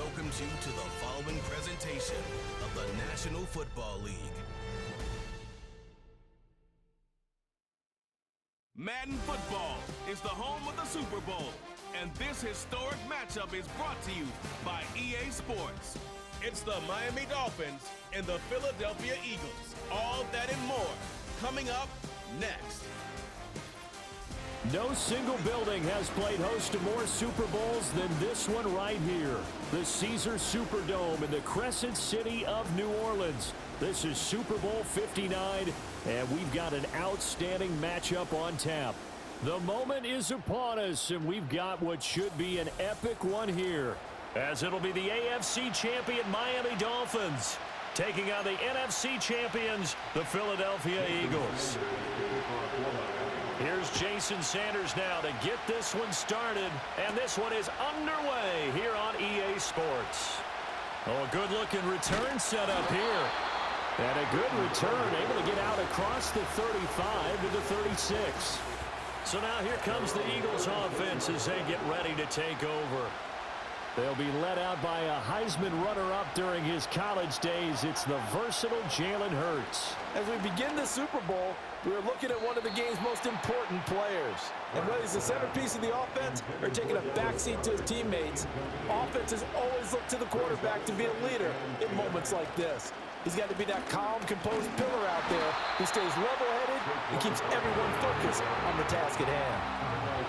welcomes you to the following presentation of the National Football League. Madden Football is the home of the Super Bowl, and this historic matchup is brought to you by EA Sports. It's the Miami Dolphins and the Philadelphia Eagles. All that and more coming up next. No single building has played host to more Super Bowls than this one right here. The Caesars Superdome in the Crescent City of New Orleans. This is Super Bowl 59, and we've got an outstanding matchup on tap. The moment is upon us, and we've got what should be an epic one here, as it'll be the AFC champion Miami Dolphins taking on the NFC champions, the Philadelphia Eagles. Here's Jason Sanders now to get this one started, and this one is underway here on EA Sports. Oh, a good-looking return set up here. And a good return, able to get out across the 35 to the 36. So now here comes the Eagles offense as they get ready to take over. They'll be led out by a Heisman runner-up during his college days. It's the versatile Jalen Hurts. As we begin the Super Bowl, we're looking at one of the game's most important players. And whether he's the centerpiece of the offense or taking a backseat to his teammates, offenses always look to the quarterback to be a leader in moments like this. He's got to be that calm, composed pillar out there who stays level-headed and keeps everyone focused on the task at hand.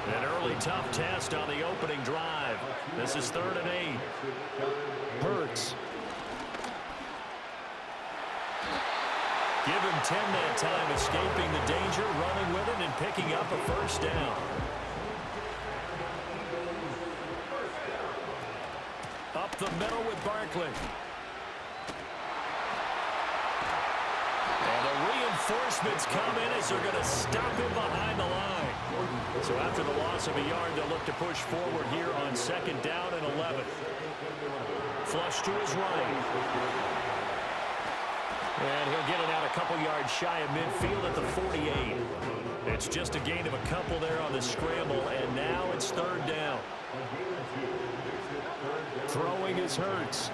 An early tough test on the opening drive. This is 3rd and 8. Hurts. Give him 10 that time, escaping the danger, running with it, and picking up a first down. Up the middle with Barkley. And the reinforcements come in as they're going to stop him behind the line. So after the loss of a yard, they'll look to push forward here on 2nd down and 11. Flush to his right. And he'll get it out a couple yards shy of midfield at the 48. It's just a gain of a couple there on the scramble, and now it's 3rd down. Throwing is Hurts.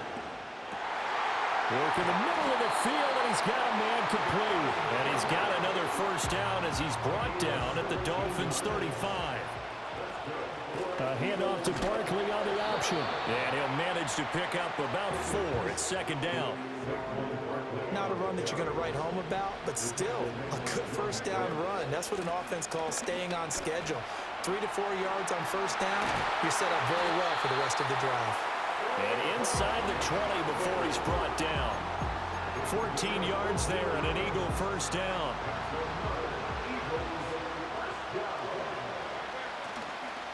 Work in the middle of the field, and he's got a man complete. And he's got another first down as he's brought down at the Dolphins' 35. A handoff to Barkley on the option. And he'll manage to pick up about 4 at 2nd down. Not a run that you're going to write home about, but still a good first down run. That's what an offense calls staying on schedule. 3 to 4 yards on first down, you're set up very well for the rest of the drive. And inside the 20 before he's brought down. 14 yards there and an Eagle first down.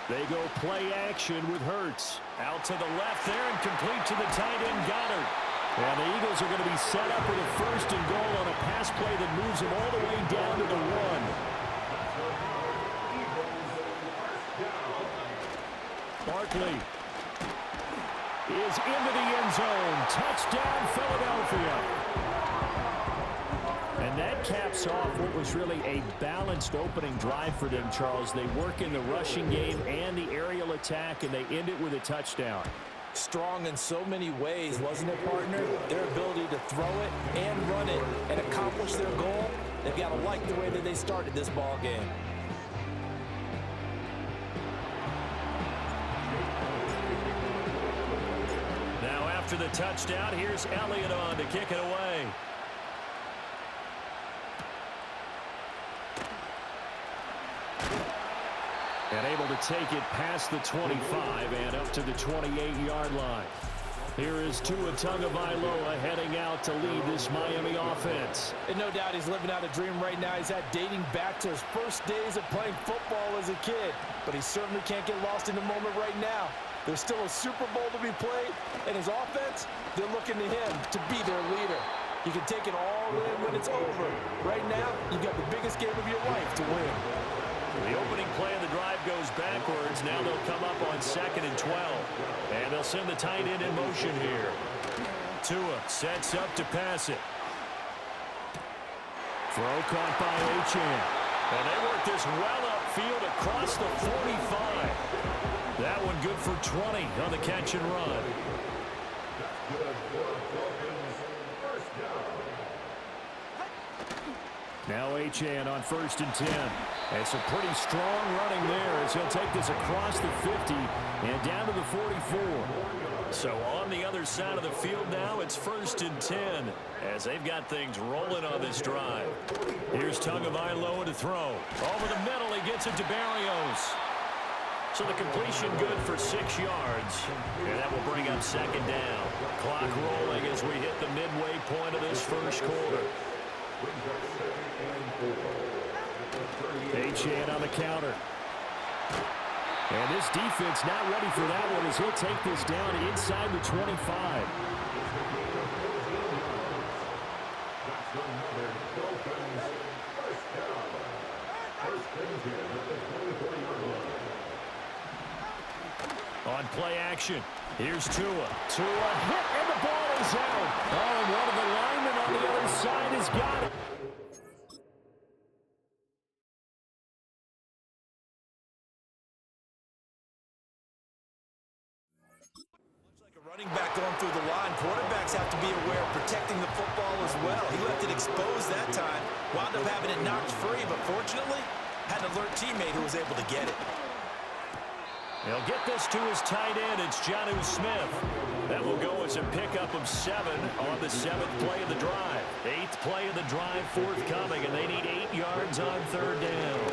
They go play action with Hurts. Out to the left there and complete to the tight end Goddard. And the Eagles are going to be set up with a 1st and goal on a pass play that moves them all the way down to the 1. Barkley is into the end zone. Touchdown, Philadelphia. And that caps off what was really a balanced opening drive for them, Charles. They work in the rushing game and the aerial attack, and they end it with a touchdown. Strong in so many ways, wasn't it, partner? Their ability to throw it and run it and accomplish their goal, they've got to like the way that they started this ball game. After the touchdown, here's Elliott on to kick it away. And able to take it past the 25 and up to the 28-yard line. Here is Tua Tagovailoa heading out to lead this Miami offense. And no doubt he's living out a dream right now. He's dating back to his first days of playing football as a kid. But he certainly can't get lost in the moment right now. There's still a Super Bowl to be played, and his offense, they're looking to him to be their leader. You can take it all in when it's over. Right now, you've got the biggest game of your life to win. The opening play of the drive goes backwards. Now they'll come up on 2nd and 12. And they'll send the tight end in motion here. Tua sets up to pass it. Throw caught by Achane. And they work this well upfield across the 45. That one good for 20 on the catch and run. Achane on 1st and 10. And some pretty strong running there as he'll take this across the 50 and down to the 44. So on the other side of the field now, it's 1st and 10 as they've got things rolling on this drive. Here's Tagovailoa to throw. Over the middle, he gets it to Barrios. So the completion good for 6 yards. And that will bring up 2nd down. Clock rolling as we hit the midway point of this first quarter. Achane on the counter. And this defense not ready for that one as he'll take this down inside the 25. On play action, here's Tua. Tua hit, and the ball is out. Oh, and one of the linemen on the other side has got it. Much like a running back going through the line, quarterbacks have to be aware of protecting the football as well. He left it exposed that time, wound up having it knocked free, but fortunately, had an alert teammate who was able to get it. He'll get this to his tight end. It's Jonnu Smith. That will go as a pickup of 7 on the 7th play of the drive. 8th play of the drive forthcoming, and they need 8 yards on 3rd down.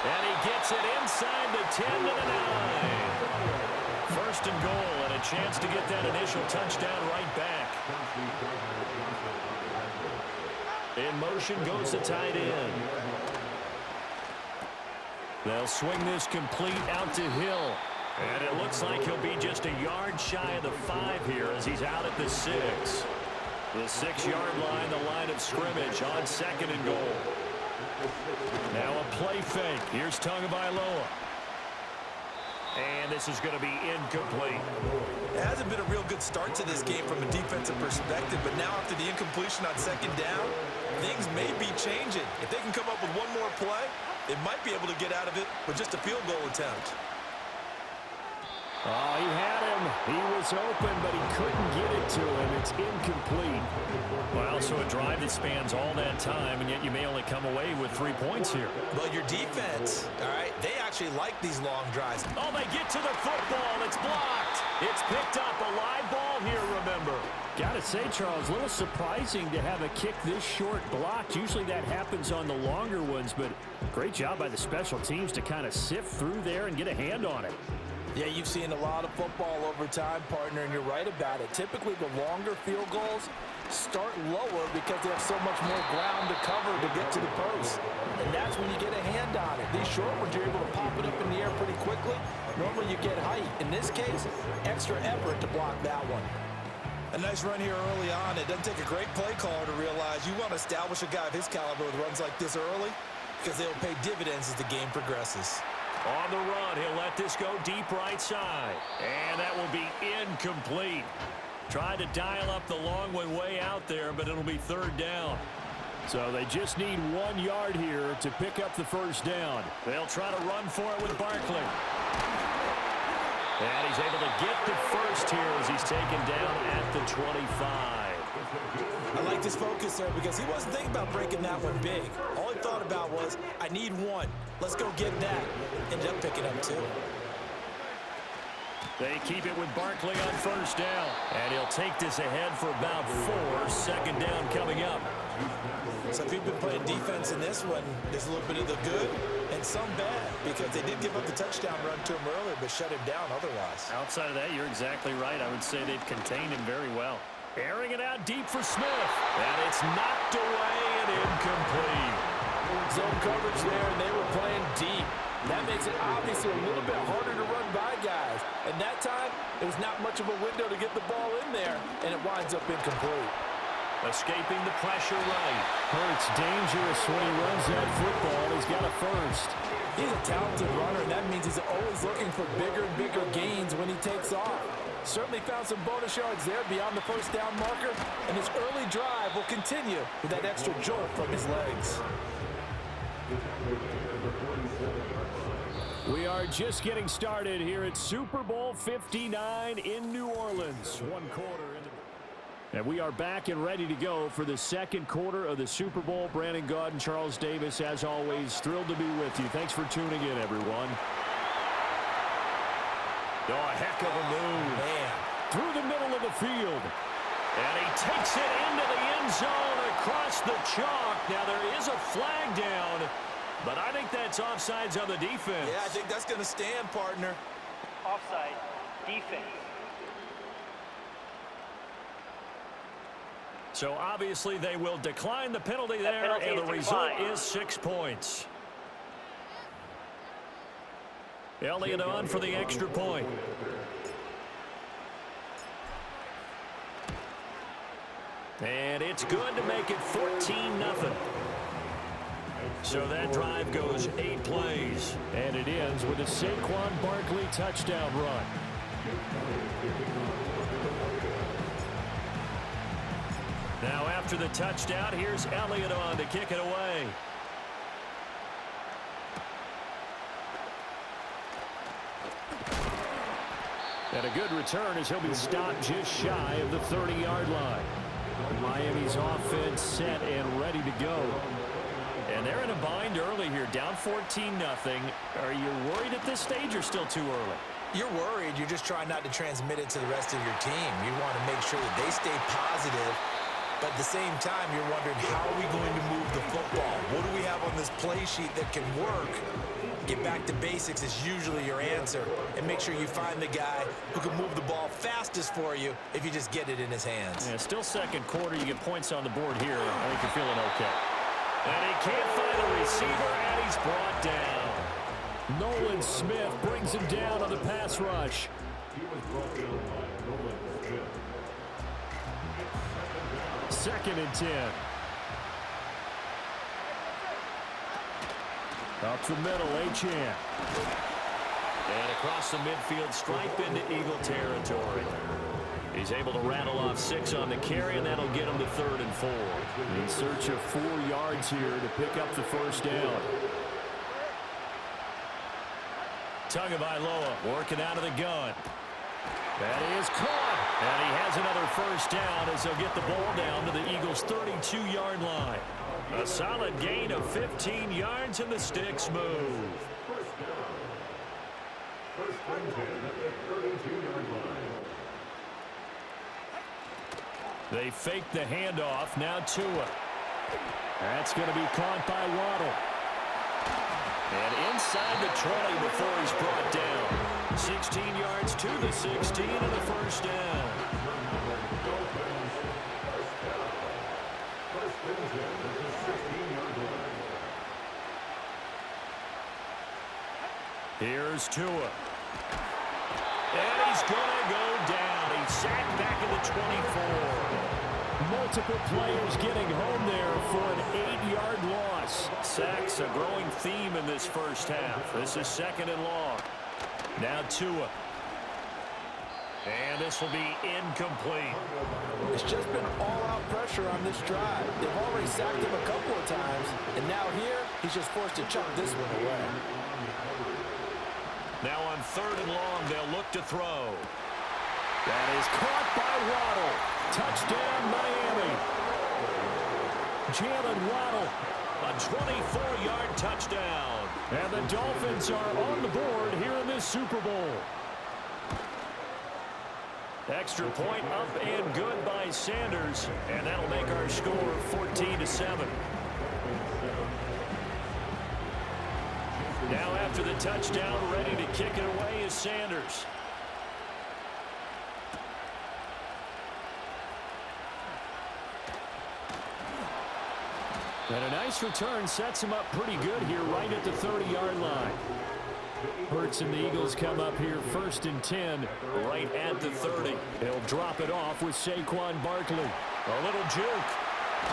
And he gets it inside the 10 to the 9. 1st and goal, and a chance to get that initial touchdown right back. In motion goes the tight end. They'll swing this complete out to Hill. And it looks like he'll be just a yard shy of the 5 here as he's out at the 6. The 6-yard line, the line of scrimmage on 2nd and goal. Now a play fake. Here's Tagovailoa. And this is going to be incomplete. It hasn't been a real good start to this game from a defensive perspective, but now after the incompletion on 2nd down, things may be changing. If they can come up with one more play, they might be able to get out of it with just a field goal attempt. Oh, he had him. He was open, but he couldn't get it to him. It's incomplete. Well, so a drive that spans all that time, and yet you may only come away with 3 points here. But your defense, all right, they actually like these long drives. Oh, they get to the football. It's blocked. It's picked up. A live ball here, remember. Got to say, Charles, a little surprising to have a kick this short blocked. Usually that happens on the longer ones, but great job by the special teams to kind of sift through there and get a hand on it. Yeah, you've seen a lot of football over time, partner, and you're right about it. Typically, the longer field goals start lower because they have so much more ground to cover to get to the post. And that's when you get a hand on it. These short ones, you're able to pop it up in the air pretty quickly. Normally, you get height. In this case, extra effort to block that one. A nice run here early on. It doesn't take a great play caller to realize you want to establish a guy of his caliber with runs like this early because they'll pay dividends as the game progresses. On the run, he'll let this go deep right side. And that will be incomplete. Tried to dial up the long one way out there, but it'll be 3rd down. So they just need 1 yard here to pick up the 1st down. They'll try to run for it with Barkley. And he's able to get the 1st here as he's taken down at the 25. I like this focus there because he wasn't thinking about breaking that one big. All he thought about was, I need 1. Let's go get that. Ended up picking up 2. They keep it with Barkley on 1st down. And he'll take this ahead for about 4. 2nd down coming up. So if you've been playing defense in this one, there's a little bit of the good and some bad because they did give up the touchdown run to him earlier but shut him down otherwise. Outside of that, you're exactly right. I would say they've contained him very well. Airing it out deep for Smith. And it's knocked away and incomplete. Zone coverage there, and they were playing deep. That makes it obviously a little bit harder to run by guys. And that time, it was not much of a window to get the ball in there, and it winds up incomplete. Escaping the pressure right. Hurts dangerous when he runs that football. He's got a 1st. He's a talented runner, and that means he's always looking for bigger and bigger gains when he takes off. Certainly found some bonus yards there beyond the 1st down marker, and his early drive will continue with that extra jolt from his legs. We are just getting started here at Super Bowl 59 in New Orleans. 1 quarter into And we are back and ready to go for the second quarter of the Super Bowl. Brandon Gaudin, Charles Davis, as always, thrilled to be with you. Thanks for tuning in, everyone. Oh, a heck of a move. Man. Through the middle of the field. And he takes it into the end zone across the chalk. Now, there is a flag down, but I think that's offsides on the defense. Yeah, I think that's going to stand, partner. Offside, defense. So, obviously, they will decline the penalty there, and the result is 6 points. Elliott on for the extra point. And it's good to make it 14-0. So that drive goes 8 plays. And it ends with a Saquon Barkley touchdown run. Now after the touchdown, here's Elliott on to kick it away. And a good return as he'll be stopped just shy of the 30-yard line. Miami's offense set and ready to go. And they're in a bind early here, down 14-0. Are you worried at this stage or still too early? You're worried. You're just trying not to transmit it to the rest of your team. You want to make sure that they stay positive. But at the same time, you're wondering, how are we going to move the football? What do we have on this play sheet that can work? Get back to basics is usually your answer. And make sure you find the guy who can move the ball fastest for you if you just get it in his hands. Yeah, still second quarter. You get points on the board here. I think you're feeling okay. And he can't find a receiver, and he's brought down. Nolan Smith brings him down on the pass rush. Second and 10. Up the middle, Achane. And across the midfield stripe into Eagle territory. He's able to rattle off 6 on the carry, and that'll get him to 3rd and 4. In search of 4 yards here to pick up the first down. Tagovailoa working out of the gun. That is caught. And he has another first down as they'll get the ball down to the Eagles' 32-yard line. A solid gain of 15 yards, and the sticks move. They fake the handoff. Now Tua. That's going to be caught by Waddle. And inside the 20 before he's brought down. 16 yards to the 16 and a first down. Here's Tua. And he's going to go down. He's sacked back at the 24. Multiple players getting home there for an 8-yard loss. Sacks a growing theme in this first half. This is 2nd and long. Now Tua. And this will be incomplete. It's just been all-out pressure on this drive. They've already sacked him a couple of times, and now here, he's just forced to chuck this one away. Now on 3rd and long, they'll look to throw. That is caught by Waddle. Touchdown, Miami. Jalen Waddle, a 24-yard touchdown. And the Dolphins are on the board here in this Super Bowl. Extra point up and good by Sanders, and that'll make our score 14-7. Now after the touchdown, ready to kick it away is Sanders. And a nice return sets him up pretty good here right at the 30-yard line. Hurts and the Eagles come up here 1st and 10 right at the 30. He'll drop it off with Saquon Barkley. A little juke.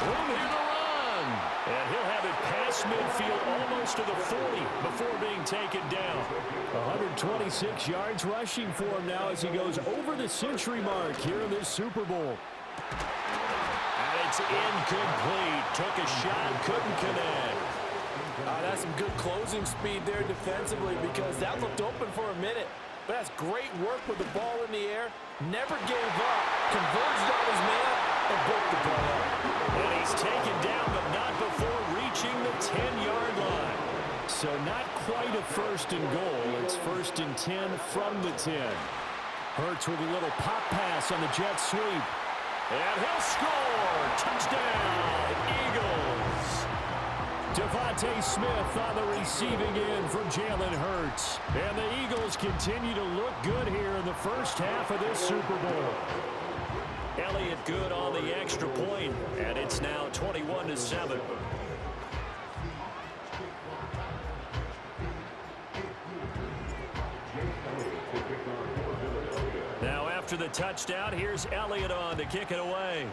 Room here to run. And he'll have it past midfield almost to the 40 before being taken down. 126 yards rushing for him now as he goes over the century mark here in this Super Bowl. It's incomplete. Took a shot, couldn't connect. That's some good closing speed there defensively because that looked open for a minute. But that's great work with the ball in the air. Never gave up. Converged on his man and broke the play up. And he's taken down, but not before reaching the 10-yard line. So not quite a first and goal. It's first and 10 from the 10. Hurts with a little pop pass on the jet sweep. And he'll score! Touchdown, Eagles! Devontae Smith on the receiving end from Jalen Hurts. And the Eagles continue to look good here in the first half of this Super Bowl. Elliott good on the extra point, and it's now 21-7. Now after the touchdown, here's Elliott on to kick it away.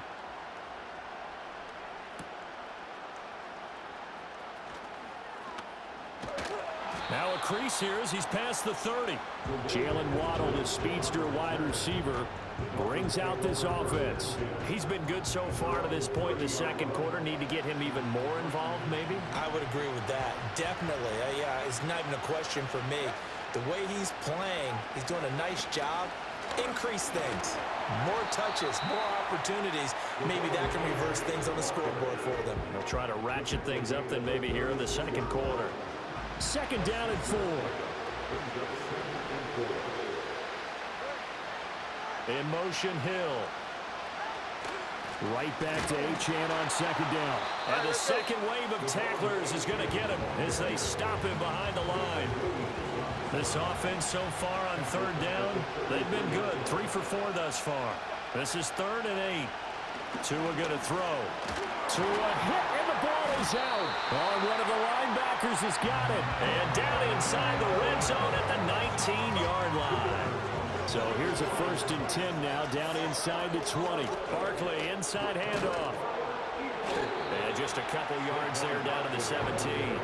Now a crease here as he's past the 30. Jalen Waddle, the speedster wide receiver, brings out this offense. He's been good so far to this point in the second quarter. Need to get him even more involved, maybe? I would agree with that. Definitely. Yeah, it's not even a question for me. The way he's playing, he's doing a nice job. Increase things. More touches, more opportunities. Maybe that can reverse things on the scoreboard for them. They'll try to ratchet things up then maybe here in the second quarter. Second down and 4. In motion, Hill. Right back to Achane on second down. And the second wave of tacklers is going to get him as they stop him behind the line. This offense so far on third down, they've been good. 3 for 4 thus far. This is 3rd and 8. Tua going to throw. Tua hit, and the ball is out. Oh, one of the linebackers has got it. And down inside the red zone at the 19-yard line. So here's a 1st and 10 now, down inside the 20. Barkley, inside handoff. And just a couple yards there down to the 17.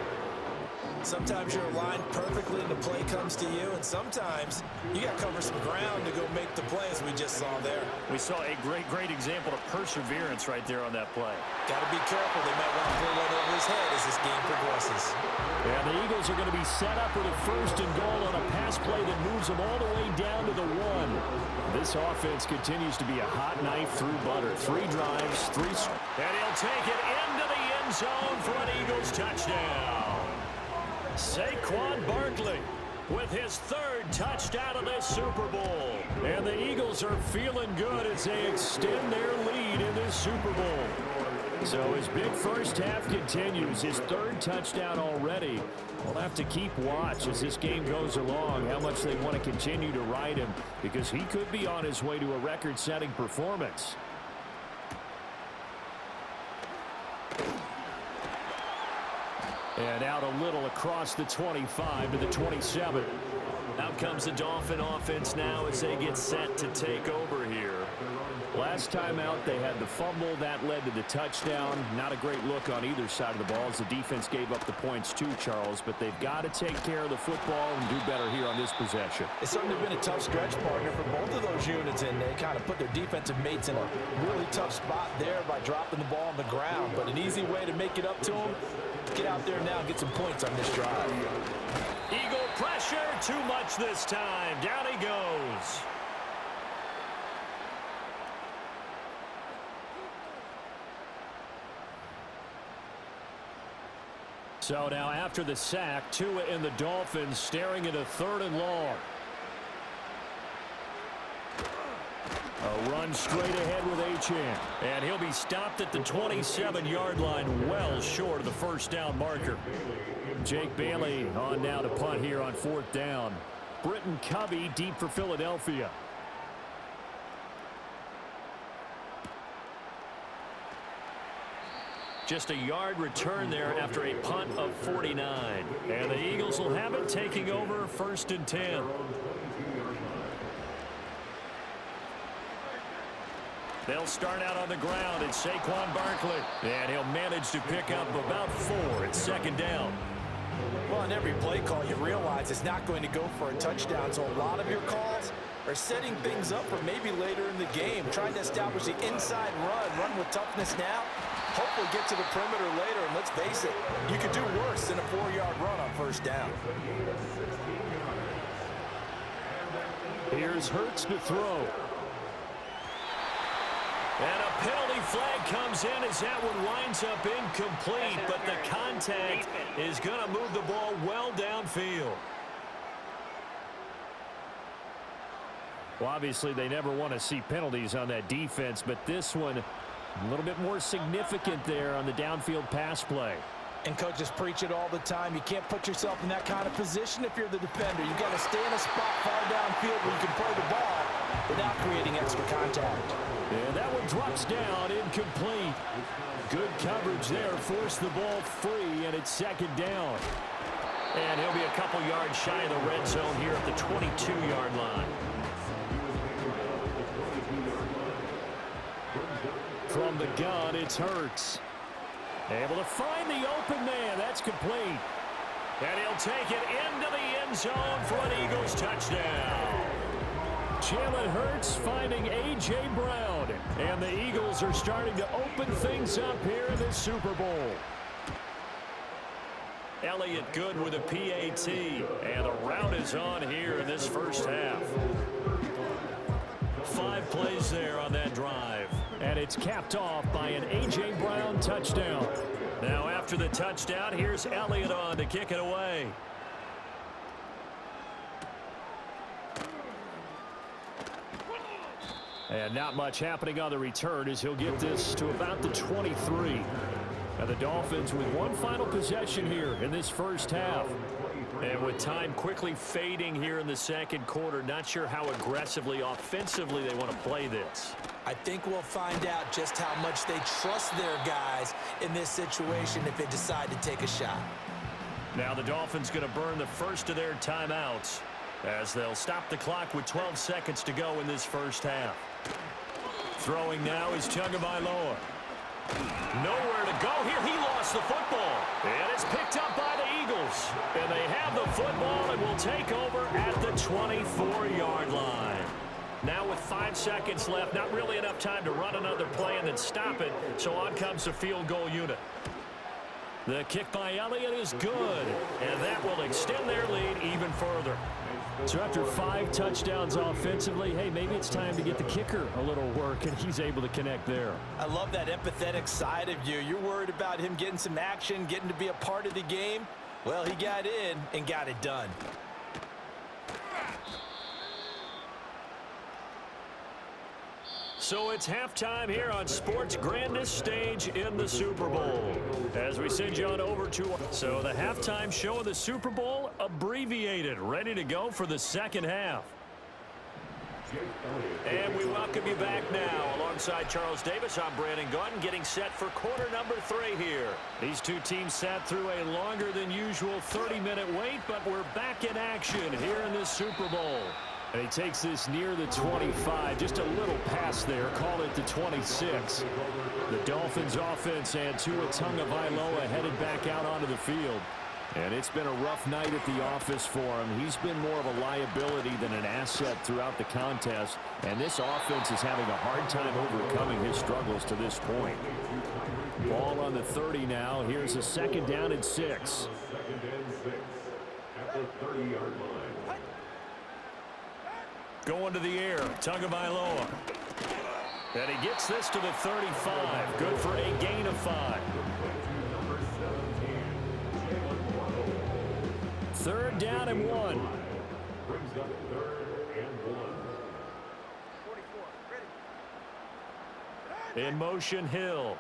Sometimes you're aligned perfectly and the play comes to you, and sometimes you got to cover some ground to go make the play, as we just saw there. We saw a great example of perseverance right there on that play. Got to be careful. They might want to pull one over his head as this game progresses. And the Eagles are going to be set up with a 1st and goal on a pass play that moves them all the way down to the 1. This offense continues to be a hot knife through butter. 3 drives, 3... And he'll take it into the end zone for an Eagles touchdown. Saquon Barkley with his 3rd touchdown of this Super Bowl. And the Eagles are feeling good as they extend their lead in this Super Bowl. So his big first half continues. His 3rd touchdown already. We'll have to keep watch as this game goes along, how much they want to continue to ride him, because he could be on his way to a record-setting performance. And out a little across the 25 to the 27. Out comes the Dolphin offense now as they get set to take over here. Last time out, they had the fumble. That led to the touchdown. Not a great look on either side of the ball as the defense gave up the points too, Charles. But they've got to take care of the football and do better here on this possession. It's certainly been a tough stretch, partner, for both of those units, and they kind of put their defensive mates in a really tough spot there by dropping the ball on the ground. But an easy way to make it up to them, get out there now and get some points on this drive. Eagle pressure, too much this time. Down he goes. So now after the sack, Tua and the Dolphins staring at a 3rd and long. A run straight ahead with Achane. And he'll be stopped at the 27-yard line, well short of the first down marker. Jake Bailey on now to punt here on 4th down. Britton Covey deep for Philadelphia. Just a yard return there after a punt of 49. And the Eagles will have it, taking over 1st and 10. They'll start out on the ground. It's Saquon Barkley. And he'll manage to pick up about 4 at 2nd down. Well, in every play call, you realize it's not going to go for a touchdown. So a lot of your calls are setting things up for maybe later in the game. Trying to establish the inside run with toughness now. Hopefully get to the perimeter later, and let's face it, you could do worse than a 4-yard run on 1st down. Here's Hurts to throw. And a penalty flag comes in as that one winds up incomplete, but the contact is going to move the ball well downfield. Well, obviously, they never want to see penalties on that defense, but this one a little bit more significant there on the downfield pass play. And coaches preach it all the time. You can't put yourself in that kind of position if you're the defender. You've got to stay in a spot far downfield where you can play the ball without creating extra contact. And that one drops down, incomplete. Good coverage there, forced the ball free, and it's second down. And he'll be a couple yards shy of the red zone here at the 22-yard line. From the gun, it's Hurts. Able to find the open man. That's complete. And he'll take it into the end zone for an Eagles touchdown. Jalen Hurts finding A.J. Brown. And the Eagles are starting to open things up here in the Super Bowl. Elliott good with a PAT. And the route is on here in this first half. 5 plays there on that drive. And it's capped off by an A.J. Brown touchdown. Now after the touchdown, here's Elliott on to kick it away. And not much happening on the return as he'll get this to about the 23. And the Dolphins with one final possession here in this first half. And with time quickly fading here in the second quarter, not sure how aggressively, offensively they want to play this. I think we'll find out just how much they trust their guys in this situation if they decide to take a shot. Now the Dolphins going to burn the first of their timeouts as they'll stop the clock with 12 seconds to go in this first half. Throwing now is Tagovailoa. Nowhere to go here. He lost the football. And it's picked up by the Eagles. And they have the football and will take over at the 24-yard line. Now with 5 seconds left, not really enough time to run another play and then stop it. So on comes the field goal unit. The kick by Elliott is good. And that will extend their lead even further. So after 5 touchdowns offensively, hey, maybe it's time to get the kicker a little work, and he's able to connect there. I love that empathetic side of you. You're worried about him getting some action, getting to be a part of the game. Well, he got in and got it done. So it's halftime here on sports' grandest stage in the Super Bowl. As we send you on over to... So the halftime show of the Super Bowl abbreviated, ready to go for the second half. And we welcome you back now. Alongside Charles Davis, I'm Brandon Gunn, getting set for quarter number 3 here. These two teams sat through a longer than usual 30-minute wait, but we're back in action here in this Super Bowl. And he takes this near the 25, just a little pass there, call it the 26. The Dolphins offense and Tua Tagovailoa headed back out onto the field. And it's been a rough night at the office for him. He's been more of a liability than an asset throughout the contest. And this offense is having a hard time overcoming his struggles to this point. Ball on the 30 now. Here's a second down and 6. At the 30-yard line. Going to the air, Tagovailoa. And he gets this to the 35. Good for a gain of 5. Third down and 1. Brings up 3rd and 1. In motion, Hill.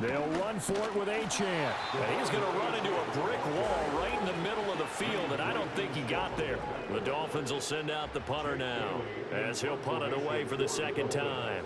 They'll run for it with Achane. And he's going to run into a brick wall right in the middle of the field, and I don't think he got there. The Dolphins will send out the punter now as he'll punt it away for the second time.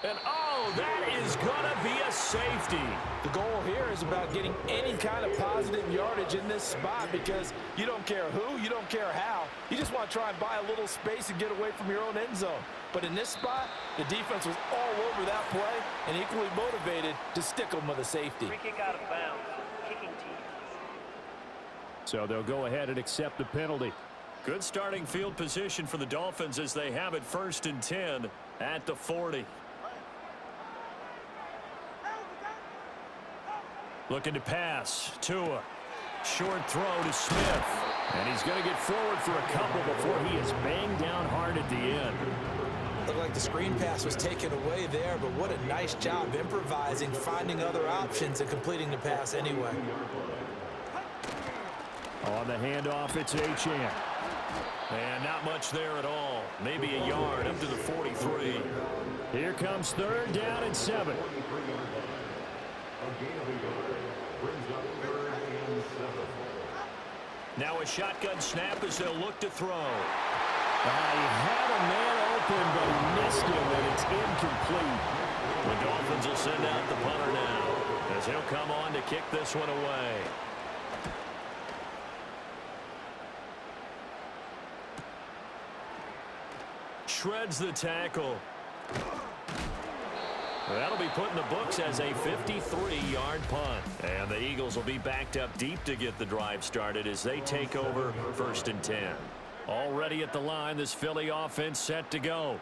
And, oh, that is going to be a safety. The goal here is about getting any kind of positive yardage in this spot because you don't care who, you don't care how. You just want to try and buy a little space and get away from your own end zone. But in this spot, the defense was all over that play and equally motivated to stick them with a safety. Free kick out of bounds. Kicking team. So they'll go ahead and accept the penalty. Good starting field position for the Dolphins as they have it 1st and 10 at the 40. Looking to pass. Tua short throw to Smith. And he's going to get forward for a couple before he is banged down hard at the end. Looked like the screen pass was taken away there, but what a nice job improvising, finding other options, and completing the pass anyway. On the handoff, it's Achane. And not much there at all. Maybe a yard up to the 43. Here comes third down and 7. Now a shotgun snap as they'll look to throw. He had a man open, but he missed him, and it's incomplete. The Dolphins will send out the punter now, as he'll come on to kick this one away. Shreds the tackle. That'll be put in the books as a 53-yard punt. And the Eagles will be backed up deep to get the drive started as they take over 1st and 10. Already at the line, this Philly offense set to go.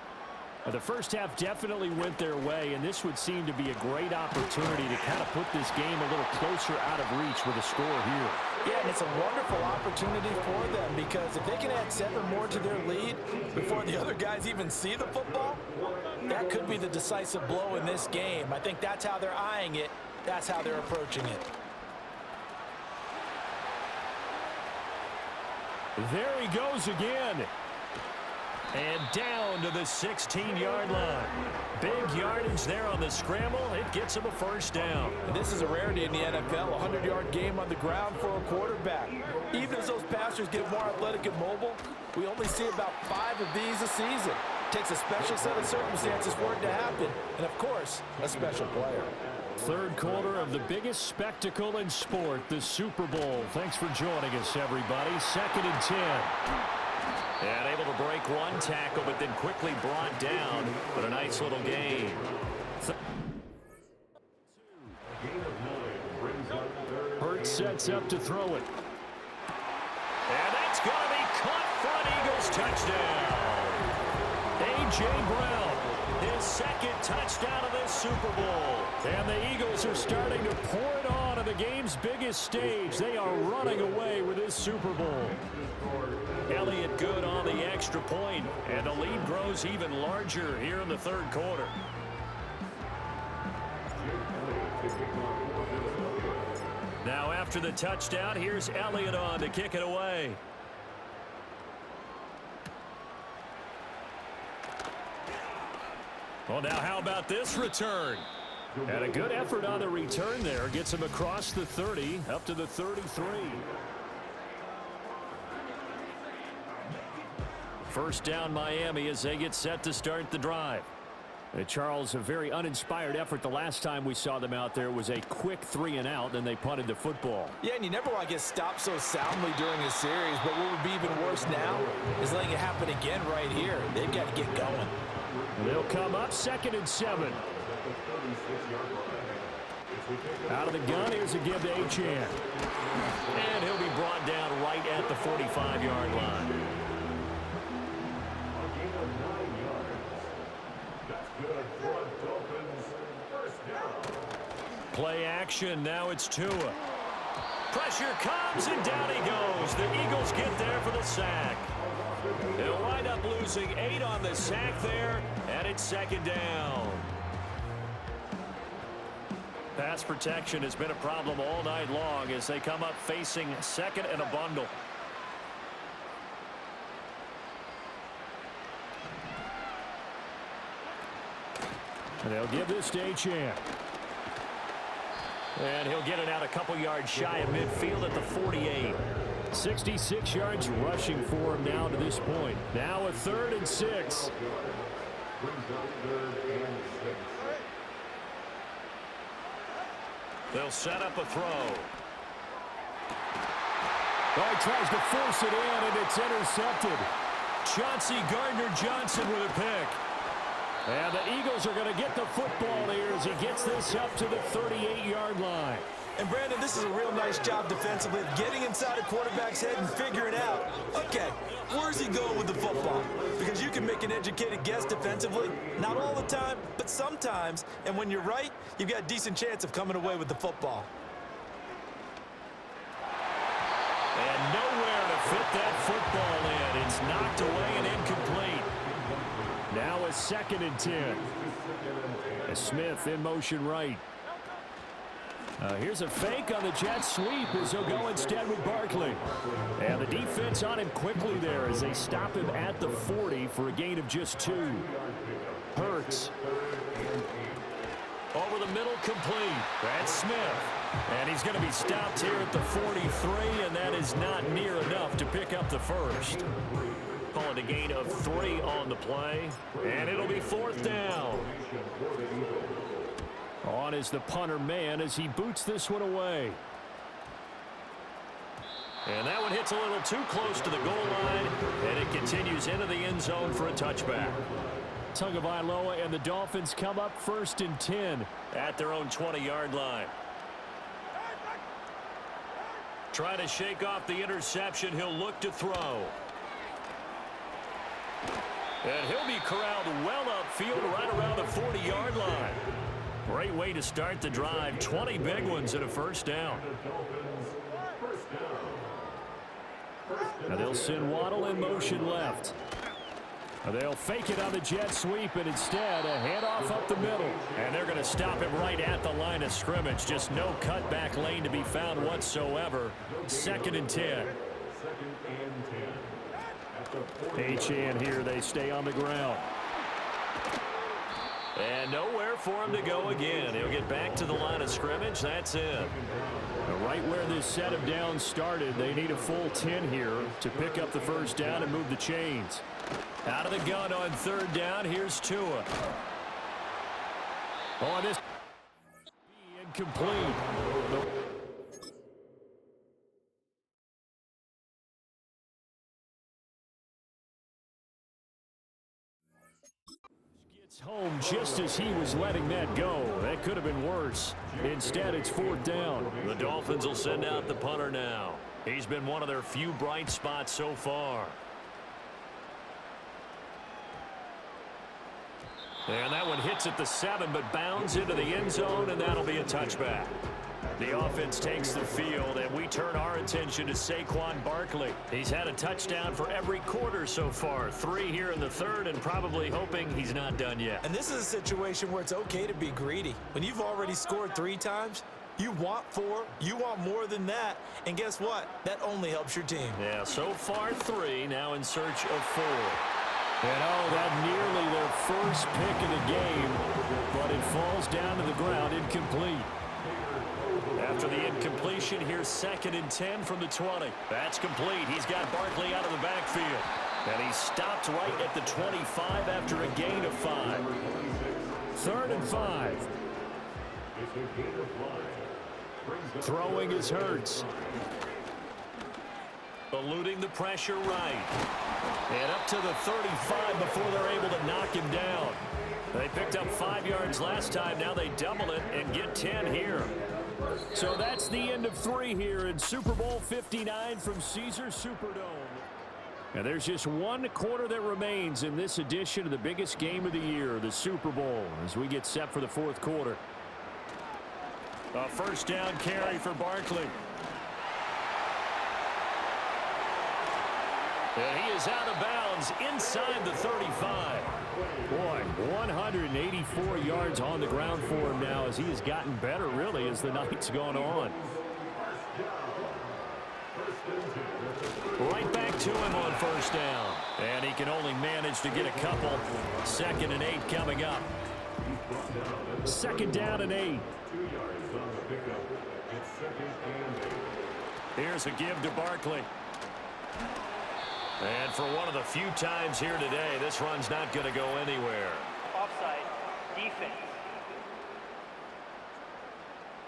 The first half definitely went their way, and this would seem to be a great opportunity to kind of put this game a little closer out of reach with a score here. Yeah, and it's a wonderful opportunity for them because if they can add 7 more to their lead before the other guys even see the football, that could be the decisive blow in this game. I think that's how they're eyeing it. That's how they're approaching it. There he goes again. And down to the 16-yard line. Big yardage there on the scramble. It gets him a first down. And this is a rarity in the NFL, a 100-yard game on the ground for a quarterback. Even as those passers get more athletic and mobile, we only see about 5 of these a season. It takes a special set of circumstances for it to happen, and of course, a special player. Third quarter of the biggest spectacle in sport, the Super Bowl. Thanks for joining us, everybody. 2nd and 10. And able to break one tackle, but then quickly brought down. But a nice little gain. Hurts sets up to throw it. And that's going to be caught front. Eagles touchdown. A.J. Brown, his 2nd touchdown of this Super Bowl. And the Eagles are starting to pour it on the game's biggest stage. They are running away with this Super Bowl. Elliott good on the extra point, and the lead grows even larger here in the 3rd quarter. Now after the touchdown, here's Elliott on to kick it away. Well, now how about this return? And a good effort on the return there. Gets him across the 30, up to the 33. First down Miami as they get set to start the drive. Charles, a very uninspired effort the last time we saw them out there. Was a quick 3 and out, then they punted the football. Yeah, and you never want to get stopped so soundly during a series, but what would be even worse now is letting it happen again right here. They've got to get going. They'll come up 2nd and 7. Out of the gun, here's a give to Achane. And he'll be brought down right at the 45-yard line. Play action, now it's Tua. Pressure comes, and down he goes. The Eagles get there for the sack. They'll wind up losing 8 on the sack there, and it's 2nd down. Pass protection has been a problem all night long as they come up facing 2nd and a bundle. And they'll give this to Achane. And he'll get it out a couple yards shy of midfield at the 48. 66 yards rushing for him now to this point. Now a 3rd and 6. They'll set up a throw. Oh, he tries to force it in, and it's intercepted. Chauncey Gardner-Johnson with a pick. And the Eagles are going to get the football here as he gets this up to the 38-yard line. And, Brandon, this is a real nice job defensively of getting inside a quarterback's head and figuring out, okay, where's he going with the football? Because you can make an educated guess defensively, not all the time, but sometimes. And when you're right, you've got a decent chance of coming away with the football. And nowhere to fit that football in. It's knocked away and incomplete. Now a 2nd and 10. Smith in motion right. Here's a fake on the jet sweep as he'll go instead with Barkley. And the defense on him quickly there as they stop him at the 40 for a gain of just 2. Hurts. Over the middle, complete. That's Smith. And he's going to be stopped here at the 43, and that is not near enough to pick up the first. Call it a gain of 3 on the play, and it'll be 4th down. On is the punter man as he boots this one away. And that one hits a little too close to the goal line, and it continues into the end zone for a touchback. Tagovailoa and the Dolphins come up 1st and 10 at their own 20-yard line. Trying to shake off the interception, he'll look to throw. And he'll be corralled well upfield right around the 40-yard line. Great way to start the drive. 20 big ones and a first down. Now they'll send Waddle in motion left. They'll fake it on the jet sweep, and instead a handoff up the middle. And they're going to stop him right at the line of scrimmage. Just no cutback lane to be found whatsoever. 2nd and 10. H-Chan here. They stay on the ground. And nowhere for him to go again. He'll get back to the line of scrimmage. That's it. Right where this set of downs started, they need a full 10 here to pick up the first down and move the chains. Out of the gun on 3rd down. Here's Tua. On this incomplete. Gets home just as he was letting that go. That could have been worse. Instead, it's 4th down. The Dolphins will send out the punter now. He's been one of their few bright spots so far. And that one hits at the 7, but bounds into the end zone, and that'll be a touchback. The offense takes the field, and we turn our attention to Saquon Barkley. He's had a touchdown for every quarter so far. 3 here in the 3rd, and probably hoping he's not done yet. And this is a situation where it's okay to be greedy. When you've already scored 3 times, you want 4, you want more than that, and guess what? That only helps your team. Yeah, so far 3, now in search of 4. And that nearly their first pick of the game, but it falls down to the ground incomplete. After the incompletion, here's 2nd and 10 from the 20. That's complete. He's got Barkley out of the backfield. And he's stopped right at the 25 after a gain of 5. 3rd and 5. Throwing is Hurts. Eluding the pressure right. And up to the 35 before they're able to knock him down. They picked up 5 yards last time. Now they double it and get 10 here. So that's the end of 3 here in Super Bowl 59 from Caesars Superdome. And there's just 1 quarter that remains in this edition of the biggest game of the year, the Super Bowl, as we get set for the 4th quarter. A first down carry for Barkley. And he is out of bounds inside the 35. Boy, 184 yards on the ground for him now as he has gotten better, really, as the night's gone on. Right back to him on first down. And he can only manage to get a couple. 2nd and 8 coming up. 2nd down and 8. Here's a give to Barkley. And for one of the few times here today, this run's not going to go anywhere. Offside, defense.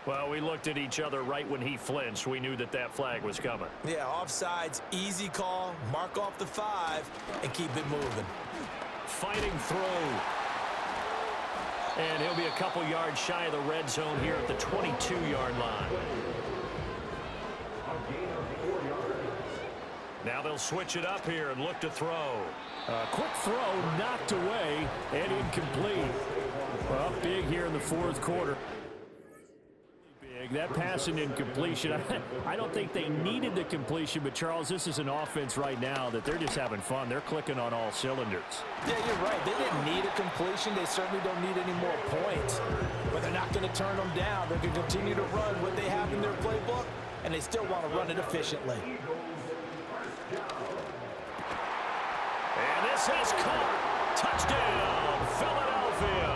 Well, we looked at each other right when he flinched. We knew that that flag was coming. Yeah, offsides, easy call, mark off the 5, and keep it moving. Fighting through. And he'll be a couple yards shy of the red zone here at the 22-yard line. Now they'll switch it up here and look to throw. A quick throw knocked away and incomplete. Up big here in the 4th quarter. big. That pass and incompletion, I don't think they needed the completion, but Charles, this is an offense right now that they're just having fun. They're clicking on all cylinders. Yeah, you're right. They didn't need a completion. They certainly don't need any more points. But they're not going to turn them down. They're going to continue to run what they have in their playbook, and they still want to run it efficiently. And this has caught. Touchdown, Philadelphia.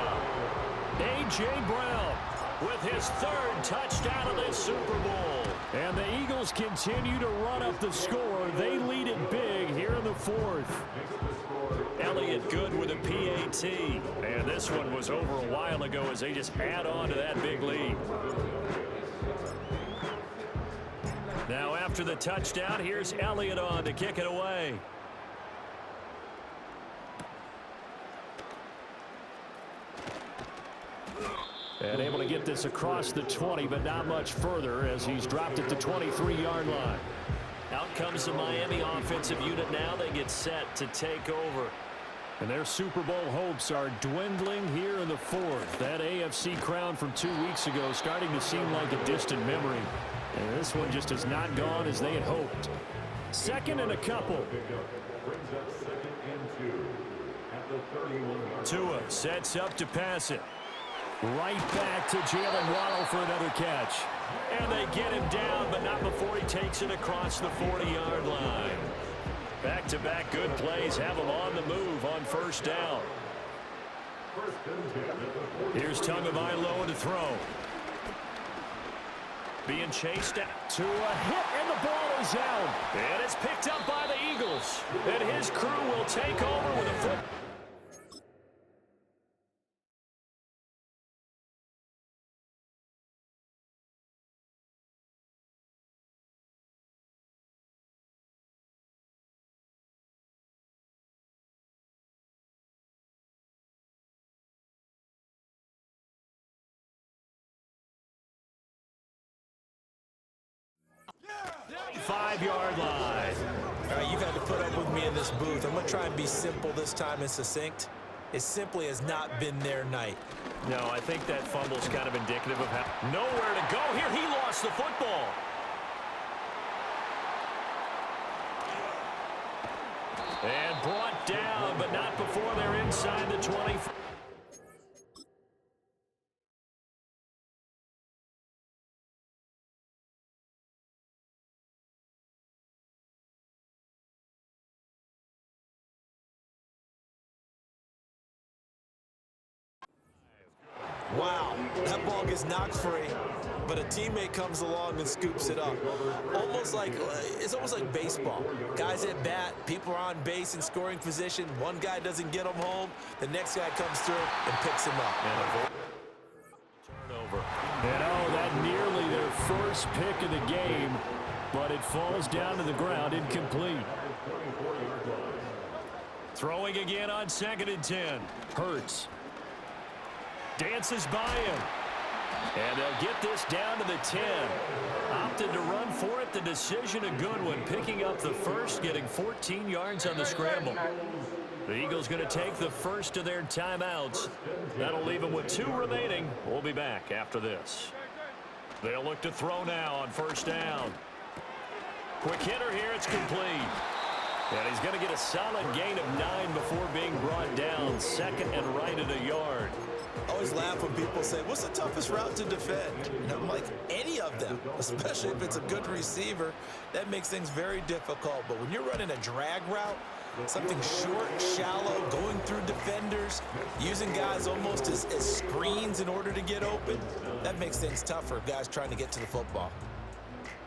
A.J. Brown with his third touchdown of this Super Bowl. And the Eagles continue to run up the score. They lead it big here in the fourth. Elliott good with a PAT. And this one was over a while ago as they just add on to that big lead. Now after the touchdown, here's Elliott on to kick it away. And able to get this across the 20, but not much further as he's dropped at the 23-yard line. Out comes the Miami offensive unit now. They get set to take over. And their Super Bowl hopes are dwindling here in the fourth. That AFC crown from 2 weeks ago starting to seem like a distant memory. And this one just has not gone as they had hoped. Second and a couple. Tua sets up to pass it. Right back to Jalen Waddle for another catch. And they get him down, but not before he takes it across the 40-yard line. Back-to-back good plays have him on the move on first down. Here's Tagovailoa to throw. Being chased out to a hit, and the ball is out. And it's picked up by the Eagles. And his crew will take over with a foot. Five-yard line. All right, you've had to put up with me in this booth. I'm going to try and be simple this time and succinct. It simply has not been their night. No, I think that fumble's kind of indicative of how nowhere to go here. He lost the football. And brought down, but not before they're inside the 20. Wow, that ball gets knocked free, but a teammate comes along and scoops it up. It's almost like baseball. Guys at bat, people are on base in scoring position. One guy doesn't get them home. The next guy comes through and picks him up. Turnover. And that nearly their first pick of the game, but it falls down to the ground incomplete. Throwing again on 2nd and 10. Hurts. Dances by him. And they'll get this down to the 10. Opted to run for it. The decision a good one. Picking up the first, getting 14 yards on the scramble. The Eagles going to take the first of their timeouts. That'll leave them with 2 remaining. We'll be back after this. They'll look to throw now on first down. Quick hitter here. It's complete. And he's going to get a solid gain of 9 before being brought down. Second and right at a yard. I always laugh when people say, what's the toughest route to defend? And I'm like, any of them, especially if it's a good receiver. That makes things very difficult. But when you're running a drag route, something short, shallow, going through defenders, using guys almost as screens in order to get open, that makes things tougher, guys trying to get to the football.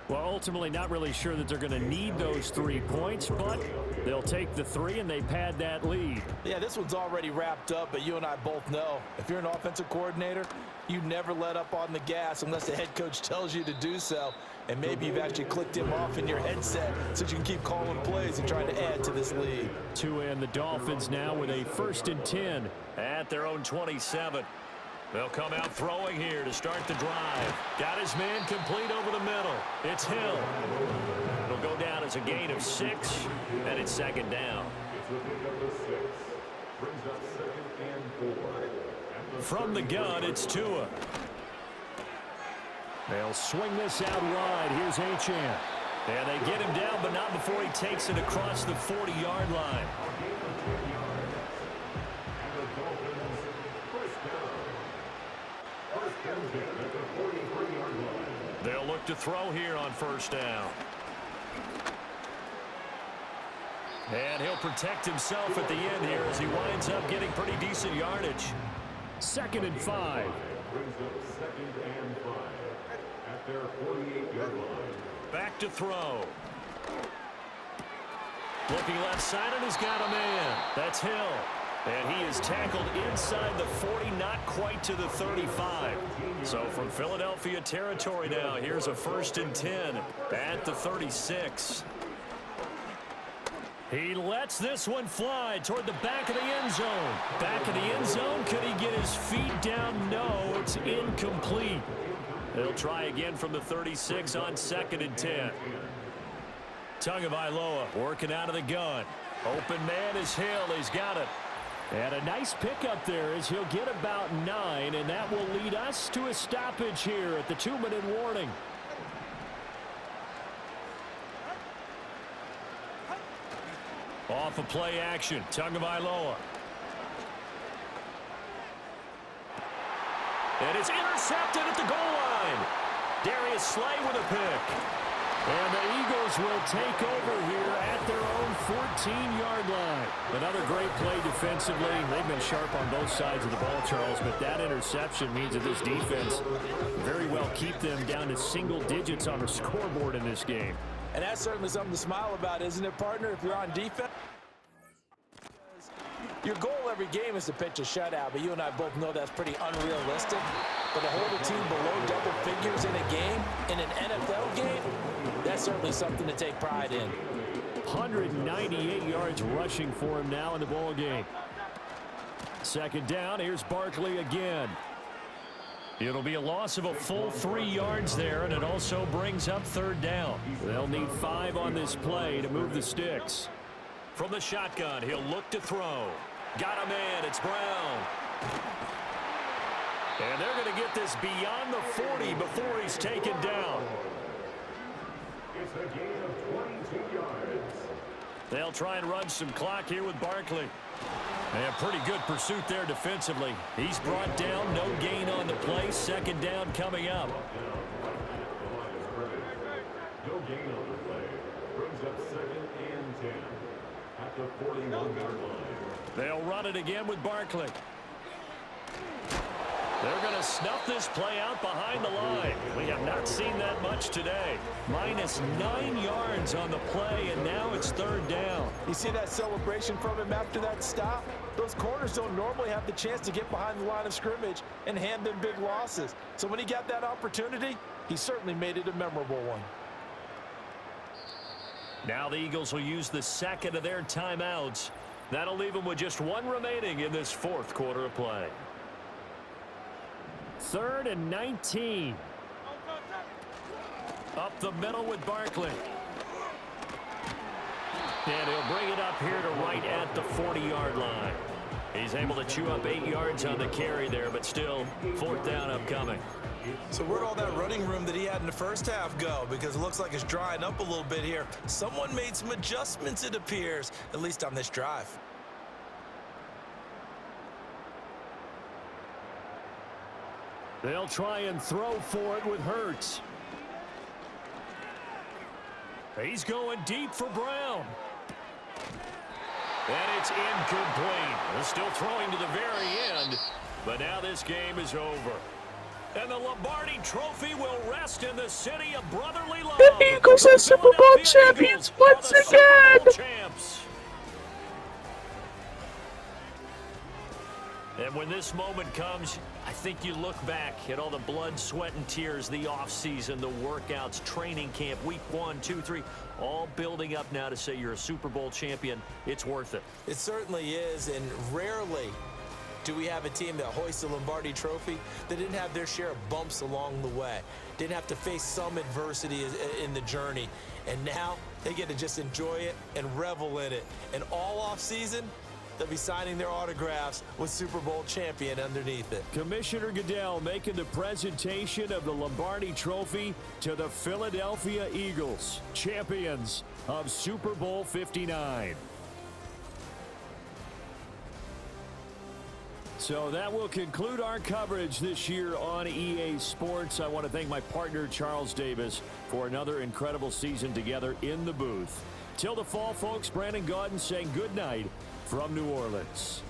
Well, ultimately not really sure that they're going to need those 3 points, but they'll take the 3 and they pad that lead. Yeah, this one's already wrapped up, but you and I both know if you're an offensive coordinator, you never let up on the gas unless the head coach tells you to do so. And maybe you've actually clicked him off in your headset so you can keep calling plays and trying to add to this lead. Tua and the Dolphins now with a 1st and 10 at their own 27. They'll come out throwing here to start the drive. Got his man complete over the middle. It's Hill. It'll go down as a gain of 6, and it's 2nd down. From the gun, it's Tua. They'll swing this out wide. Here's Achane. And they get him down, but not before he takes it across the 40-yard line. They'll look to throw here on first down. And he'll protect himself at the end here as he winds up getting pretty decent yardage. 2nd and 5. At their 48-yard line. Back to throw. Looking left side, and he's got a man. That's Hill. And he is tackled inside the 40, not quite to the 35. So from Philadelphia territory now, here's a 1st and 10 at the 36. He lets this one fly toward the back of the end zone. Back of the end zone. Could he get his feet down? No, it's incomplete. They'll try again from the 36 on 2nd and 10. Tagovailoa working out of the gun. Open man is Hill. He's got it. And a nice pickup there as he'll get about 9, and that will lead us to a stoppage here at the 2-minute warning. Off of play action, Tagovailoa. And it's intercepted at the goal line. Darius Slay with a pick. And the Eagles will take over here at their own 14-yard line. Another great play defensively. They've been sharp on both sides of the ball, Charles, but that interception means that this defense very well keep them down to single digits on the scoreboard in this game. And that's certainly something to smile about, isn't it, partner, if you're on defense? Your goal every game is to pitch a shutout, but you and I both know that's pretty unrealistic. But to hold a team below double figures in a game, in an NFL game, that's certainly something to take pride in. 198 yards rushing for him now in the ball game. 2nd down, here's Barkley again. It'll be a loss of a full 3 yards there, and it also brings up 3rd down. They'll need 5 on this play to move the sticks. From the shotgun, he'll look to throw. Got a man, it's Brown. And they're going to get this beyond the 40 before he's taken down. It's a gain of 22 yards. They'll try and run some clock here with Barkley. And a pretty good pursuit there defensively. He's brought down, no gain on the play. 2nd down coming up. No gain on the play. Brings up 2nd and 10 at the 41-yard line. They'll run it again with Barkley. They're going to snuff this play out behind the line. We have not seen that much today. Minus 9 yards on the play, and now it's 3rd down. You see that celebration from him after that stop? Those corners don't normally have the chance to get behind the line of scrimmage and hand them big losses. So when he got that opportunity, he certainly made it a memorable one. Now the Eagles will use the 2nd of their timeouts. That'll leave them with just 1 remaining in this 4th quarter of play. 3rd and 19. Up the middle with Barkley. And he'll bring it up here to right at the 40-yard line. He's able to chew up 8 yards on the carry there, but still 4th down upcoming. So where'd all that running room that he had in the first half go? Because it looks like it's drying up a little bit here. Someone made some adjustments, it appears, at least on this drive. They'll try and throw for it with Hurts. He's going deep for Brown. And it's incomplete. They're still throwing to the very end, but now this game is over. And the Lombardi Trophy will rest in the city of brotherly love. The Eagles are Super Bowl champions once again. Champs. And when this moment comes, I think you look back at all the blood, sweat, and tears, the offseason, the workouts, training camp, week 1, 2, 3, all building up now to say you're a Super Bowl champion. It's worth it. It certainly is, and rarely do we have a team that hoists the Lombardi Trophy that didn't have their share of bumps along the way, didn't have to face some adversity in the journey, and now they get to just enjoy it and revel in it. And all offseason, they'll be signing their autographs with Super Bowl champion underneath it. Commissioner Goodell making the presentation of the Lombardi Trophy to the Philadelphia Eagles, champions of Super Bowl 59. So that will conclude our coverage this year on EA Sports. I want to thank my partner, Charles Davis, for another incredible season together in the booth. Till the fall, folks, Brandon Gaudin saying good night from New Orleans.